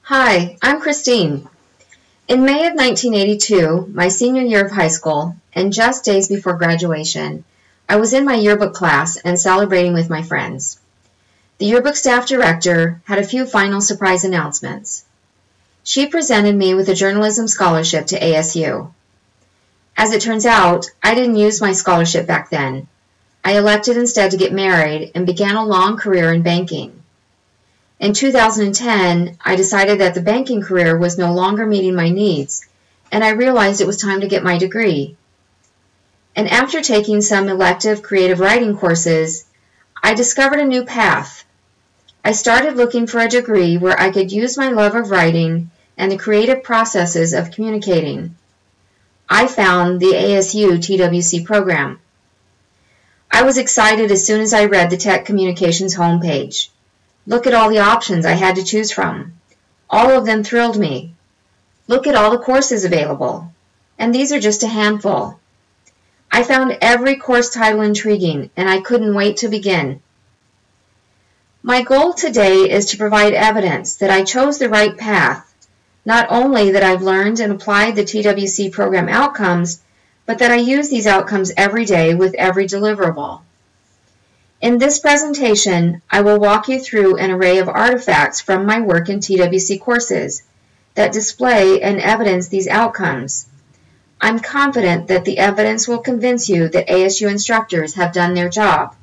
Hi, I'm Christine. In May of 1982, my senior year of high school, and just days before graduation, I was in my yearbook class and celebrating with my friends. The yearbook staff director had a few final surprise announcements. She presented me with a journalism scholarship to ASU. As it turns out, I didn't use my scholarship back then. I elected instead to get married and began a long career in banking. In 2010, I decided that the banking career was no longer meeting my needs, and I realized it was time to get my degree. And after taking some elective creative writing courses, I discovered a new path. I started looking for a degree where I could use my love of writing and the creative processes of communicating. I found the ASU TWC program. I was excited as soon as I read the Tech Communications homepage. Look at all the options I had to choose from. All of them thrilled me. Look at all the courses available. And these are just a handful. I found every course title intriguing, and I couldn't wait to begin. My goal today is to provide evidence that I chose the right path, not only that I've learned and applied the TWC program outcomes, but that I use these outcomes every day with every deliverable. In this presentation, I will walk you through an array of artifacts from my work in TWC courses that display and evidence these outcomes. I'm confident that the evidence will convince you that ASU instructors have done their job,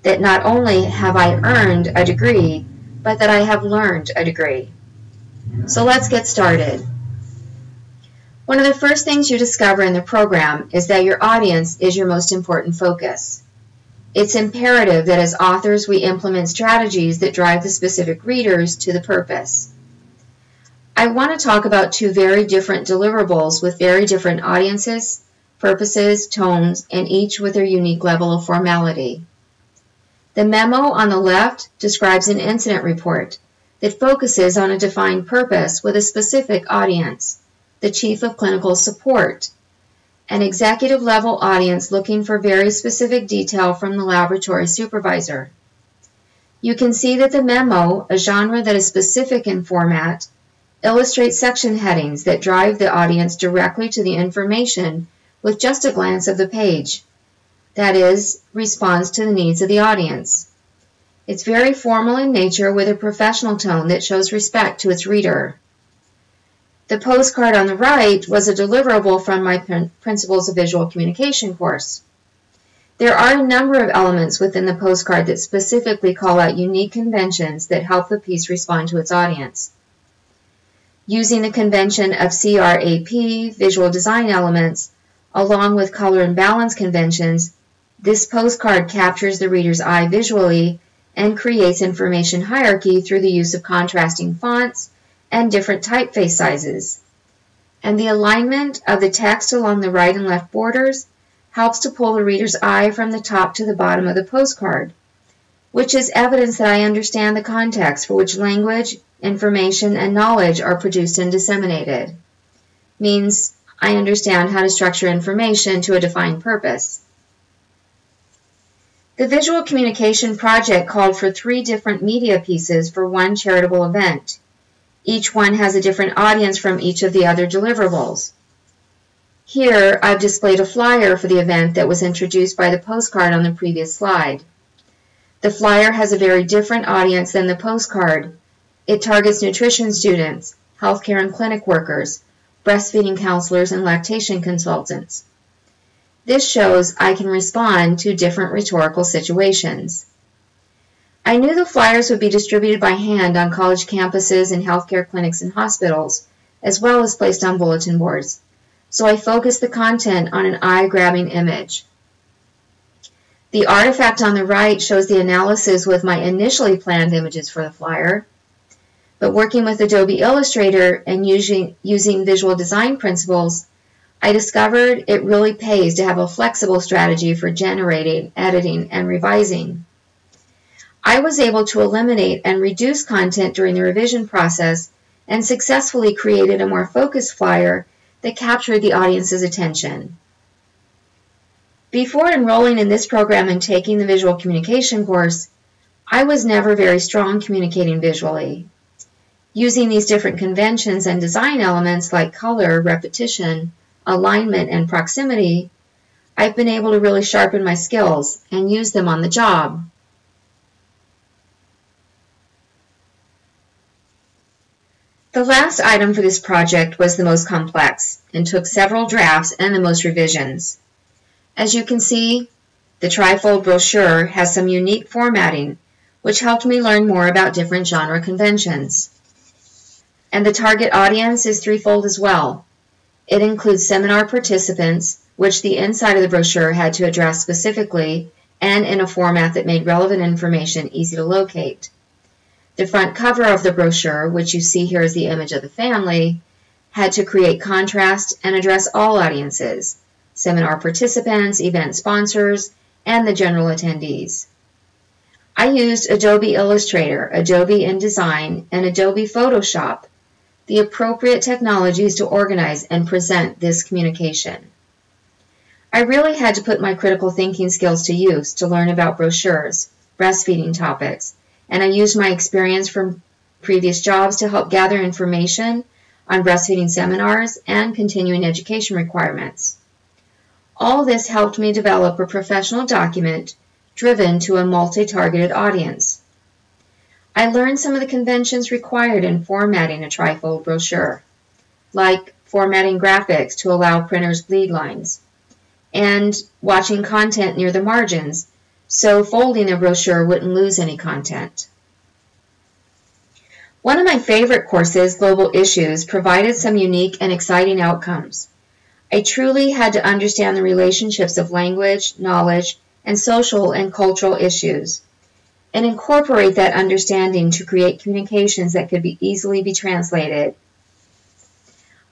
that not only have I earned a degree, but that I have learned a degree. So let's get started. One of the first things you discover in the program is that your audience is your most important focus. It's imperative that as authors we implement strategies that drive the specific readers to the purpose. I want to talk about two very different deliverables with very different audiences, purposes, tones, and each with their unique level of formality. The memo on the left describes an incident report that focuses on a defined purpose with a specific audience, the Chief of Clinical Support, an executive-level audience looking for very specific detail from the laboratory supervisor. You can see that the memo, a genre that is specific in format, illustrates section headings that drive the audience directly to the information with just a glance of the page. That is, responds to the needs of the audience. It's very formal in nature with a professional tone that shows respect to its reader. The postcard on the right was a deliverable from my Principles of Visual Communication course. There are a number of elements within the postcard that specifically call out unique conventions that help the piece respond to its audience. Using the convention of CRAP, visual design elements, along with color and balance conventions, this postcard captures the reader's eye visually and creates information hierarchy through the use of contrasting fonts and different typeface sizes. And the alignment of the text along the right and left borders helps to pull the reader's eye from the top to the bottom of the postcard, which is evidence that I understand the context for which language, information, and knowledge are produced and disseminated. Means I understand how to structure information to a defined purpose. The visual communication project called for 3 different media pieces for one charitable event. Each one has a different audience from each of the other deliverables. Here, I've displayed a flyer for the event that was introduced by the postcard on the previous slide. The flyer has a very different audience than the postcard. It targets nutrition students, healthcare and clinic workers, breastfeeding counselors, and lactation consultants. This shows I can respond to different rhetorical situations. I knew the flyers would be distributed by hand on college campuses and healthcare clinics and hospitals, as well as placed on bulletin boards, so I focused the content on an eye-grabbing image. The artifact on the right shows the analysis with my initially planned images for the flyer, but working with Adobe Illustrator and using visual design principles, I discovered it really pays to have a flexible strategy for generating, editing, and revising. I was able to eliminate and reduce content during the revision process and successfully created a more focused flyer that captured the audience's attention. Before enrolling in this program and taking the visual communication course, I was never very strong communicating visually. Using these different conventions and design elements like color, repetition, alignment, and proximity, I've been able to really sharpen my skills and use them on the job. The last item for this project was the most complex and took several drafts and the most revisions. As you can see, the trifold brochure has some unique formatting, which helped me learn more about different genre conventions. And the target audience is threefold as well. It includes seminar participants, which the inside of the brochure had to address specifically and in a format that made relevant information easy to locate. The front cover of the brochure, which you see here is the image of the family, had to create contrast and address all audiences, seminar participants, event sponsors, and the general attendees. I used Adobe Illustrator, Adobe InDesign, and Adobe Photoshop, the appropriate technologies to organize and present this communication. I really had to put my critical thinking skills to use to learn about brochures, breastfeeding topics, and I used my experience from previous jobs to help gather information on breastfeeding seminars and continuing education requirements. All this helped me develop a professional document driven to a multi-targeted audience. I learned some of the conventions required in formatting a trifold brochure, like formatting graphics to allow printers bleed lines, and watching content near the margins, so folding a brochure wouldn't lose any content. One of my favorite courses, Global Issues, provided some unique and exciting outcomes. I truly had to understand the relationships of language, knowledge, and social and cultural issues, and incorporate that understanding to create communications that could easily be translated.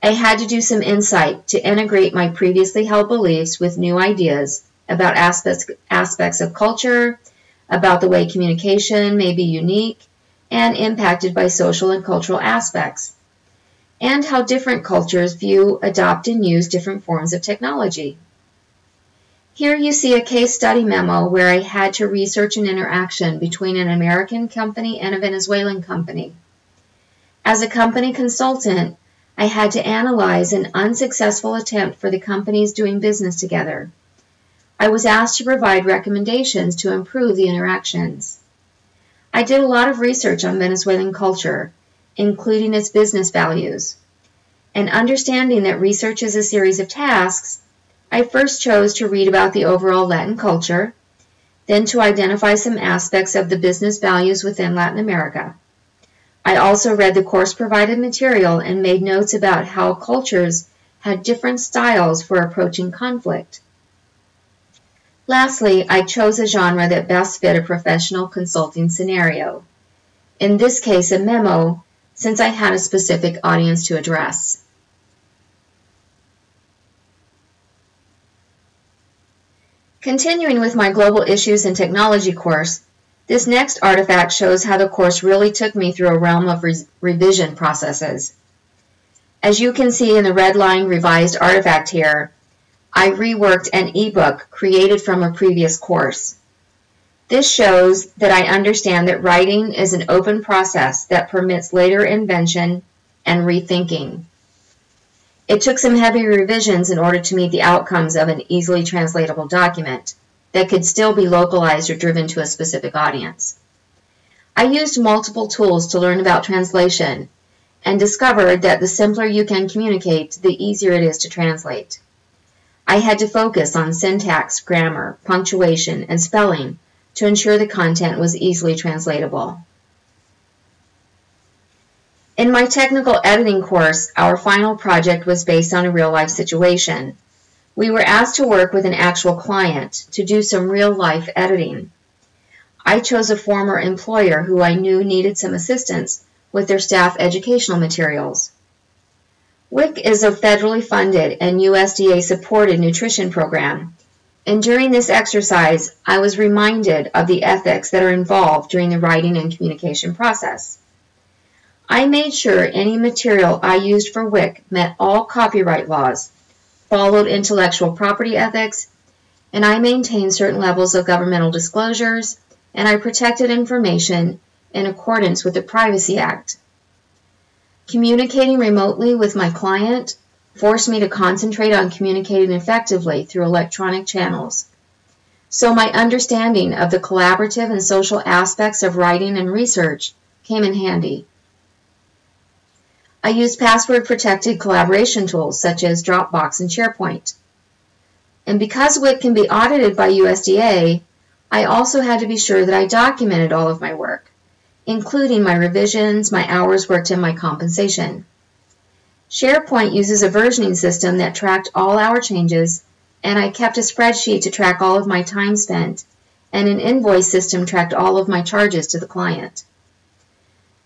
I had to do some insight to integrate my previously held beliefs with new ideas about aspects of culture, about the way communication may be unique and impacted by social and cultural aspects, and how different cultures view, adopt, and use different forms of technology. Here you see a case study memo where I had to research an interaction between an American company and a Venezuelan company. As a company consultant, I had to analyze an unsuccessful attempt for the companies doing business together. I was asked to provide recommendations to improve the interactions. I did a lot of research on Venezuelan culture, including its business values. And understanding that research is a series of tasks, I first chose to read about the overall Latin culture, then to identify some aspects of the business values within Latin America. I also read the course-provided material and made notes about how cultures had different styles for approaching conflict. Lastly, I chose a genre that best fit a professional consulting scenario. In this case, a memo, since I had a specific audience to address. Continuing with my Global Issues and Technology course, this next artifact shows how the course really took me through a realm of revision processes. As you can see in the red line revised artifact here, I reworked an ebook created from a previous course. This shows that I understand that writing is an open process that permits later invention and rethinking. It took some heavy revisions in order to meet the outcomes of an easily translatable document that could still be localized or driven to a specific audience. I used multiple tools to learn about translation and discovered that the simpler you can communicate, the easier it is to translate. I had to focus on syntax, grammar, punctuation, and spelling to ensure the content was easily translatable. In my technical editing course, our final project was based on a real-life situation. We were asked to work with an actual client to do some real-life editing. I chose a former employer who I knew needed some assistance with their staff educational materials. WIC is a federally funded and USDA-supported nutrition program, and during this exercise, I was reminded of the ethics that are involved during the writing and communication process. I made sure any material I used for WIC met all copyright laws, followed intellectual property ethics, and I maintained certain levels of governmental disclosures, and I protected information in accordance with the Privacy Act. Communicating remotely with my client forced me to concentrate on communicating effectively through electronic channels. So my understanding of the collaborative and social aspects of writing and research came in handy. I used password-protected collaboration tools such as Dropbox and SharePoint. And because WIC can be audited by USDA, I also had to be sure that I documented all of my work, including my revisions, my hours worked, and my compensation. SharePoint uses a versioning system that tracked all our changes, and I kept a spreadsheet to track all of my time spent, and an invoice system tracked all of my charges to the client.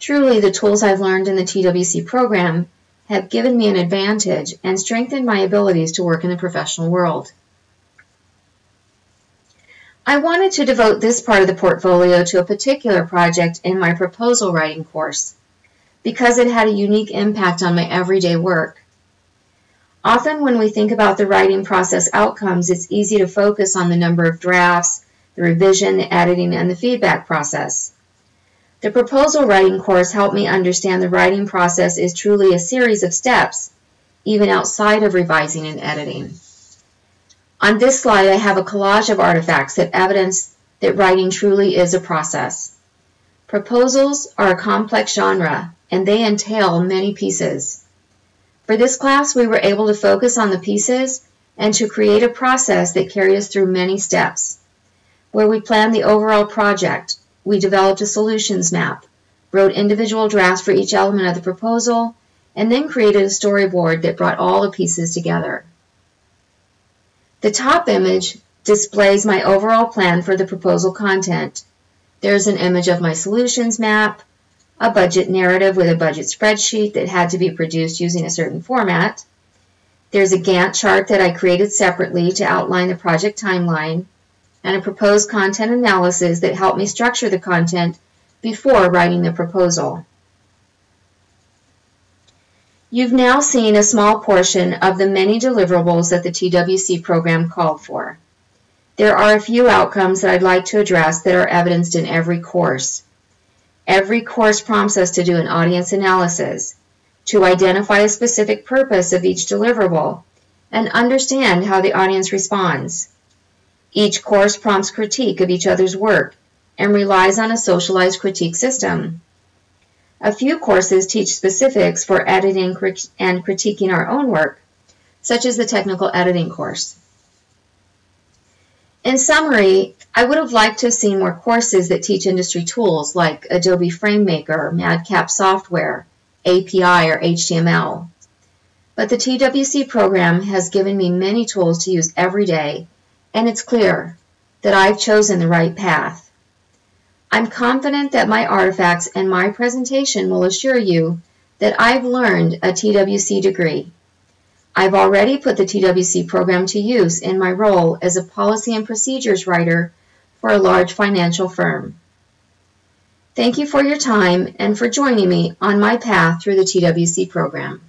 Truly, the tools I've learned in the TWC program have given me an advantage and strengthened my abilities to work in the professional world. I wanted to devote this part of the portfolio to a particular project in my proposal writing course because it had a unique impact on my everyday work. Often when we think about the writing process outcomes, it's easy to focus on the number of drafts, the revision, the editing, and the feedback process. The proposal writing course helped me understand the writing process is truly a series of steps, even outside of revising and editing. On this slide, I have a collage of artifacts that evidence that writing truly is a process. Proposals are a complex genre, and they entail many pieces. For this class, we were able to focus on the pieces and to create a process that carried us through many steps. Where we planned the overall project, we developed a solutions map, wrote individual drafts for each element of the proposal, and then created a storyboard that brought all the pieces together. The top image displays my overall plan for the proposal content. There's an image of my solutions map, a budget narrative with a budget spreadsheet that had to be produced using a certain format. There's a Gantt chart that I created separately to outline the project timeline, and a proposed content analysis that helped me structure the content before writing the proposal. You've now seen a small portion of the many deliverables that the TWC program called for. There are a few outcomes that I'd like to address that are evidenced in every course. Every course prompts us to do an audience analysis, to identify a specific purpose of each deliverable, and understand how the audience responds. Each course prompts critique of each other's work and relies on a socialized critique system. A few courses teach specifics for editing and critiquing our own work, such as the technical editing course. In summary, I would have liked to have seen more courses that teach industry tools like Adobe FrameMaker, Madcap Software, API, or HTML. But the TWC program has given me many tools to use every day, and it's clear that I've chosen the right path. I'm confident that my artifacts and my presentation will assure you that I've learned a TWC degree. I've already put the TWC program to use in my role as a policy and procedures writer for a large financial firm. Thank you for your time and for joining me on my path through the TWC program.